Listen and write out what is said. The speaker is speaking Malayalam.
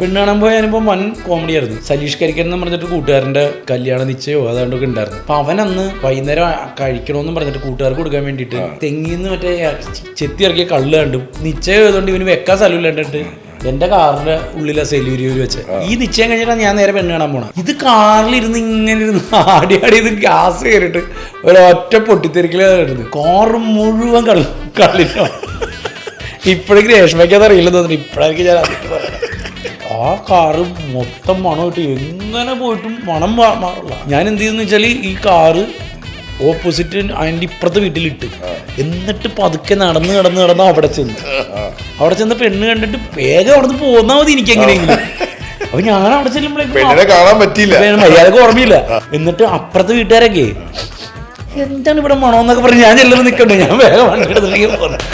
പെണ്ണ് കാണാൻ പോയ അനുഭവം വൻ കോമഡി ആയിരുന്നു. സലീഷ് കരിക്കൻ എന്ന് പറഞ്ഞിട്ട് കൂട്ടുകാരൻ്റെ കല്യാണ നിശ്ചയോ അതാണ്ടൊക്കെ ഉണ്ടായിരുന്നു. അപ്പൊ അവൻ അന്ന് വൈകുന്നേരം കഴിക്കണമെന്നും പറഞ്ഞിട്ട് കൂട്ടുകാർക്ക് കൊടുക്കാൻ വേണ്ടിയിട്ട് തെങ്ങിന്ന് മറ്റേ ചെത്തി ഇറക്കിയ കള്ള് കണ്ടും നിശ്ചയം ആയതുകൊണ്ട് ഇവന് വെക്കാൻ സ്ഥലമില്ലാണ്ടിട്ട് എന്റെ കാറിന്റെ ഉള്ളിലെ സെല്യൂരിയിൽ വെച്ച് ഈ നിശ്ചയം കഴിഞ്ഞിട്ടാണ് ഞാൻ നേരെ പെണ്ണ് കാണാൻ പോണം. ഇത് കാറിലിരുന്ന് ഇങ്ങനെ ഇരുന്ന് ആടി ഇത് ഗ്യാസ് കയറിയിട്ട് ഒരൊറ്റ പൊട്ടിത്തെറിക്കലായിരുന്നു. കാറ് മുഴുവൻ കള്ളില്ല. ഇപ്പോഴേക്ക് രേഷ്മയ്ക്കത് അറിയില്ലെന്ന് തോന്നുന്നു. ഇപ്പോഴേക്ക് ഞാൻ അതിട്ട് പറയണം. ആ കാറ് മൊത്തം മണമായിട്ട് എങ്ങനെ പോയിട്ടും മണം മാറില്ല. ഞാൻ എന്ത് ചെയ്തെന്ന് വെച്ചാൽ ഈ കാറ് ഓപ്പോസിറ്റ് അതിൻ്റെ ഇപ്പുറത്തെ വീട്ടിലിട്ട് എന്നിട്ട് പതുക്കെ നടന്ന് അവിടെ ചെന്ന് പെണ്ണ് കണ്ടിട്ട് വേഗം അവിടെ നിന്ന് പോന്നാ മതി എനിക്ക് എങ്ങനെയെങ്കിലും. അപ്പൊ ഞാൻ അവിടെ ചെല്ലുമ്പോഴേക്കും കാണാൻ പറ്റില്ല, മര്യാദക്ക് ഓർമ്മയില്ല. എന്നിട്ട് അപ്പുറത്തെ വീട്ടുകാരൊക്കെ എന്താണ് ഇവിടെ മണമെന്നൊക്കെ പറഞ്ഞ് ഞാൻ ചെല്ലുമ്പോൾ നിൽക്കണ്ടേ, ഞാൻ വേഗം വണ്ടി എടുത്തിട്ട് പോകുന്നത്.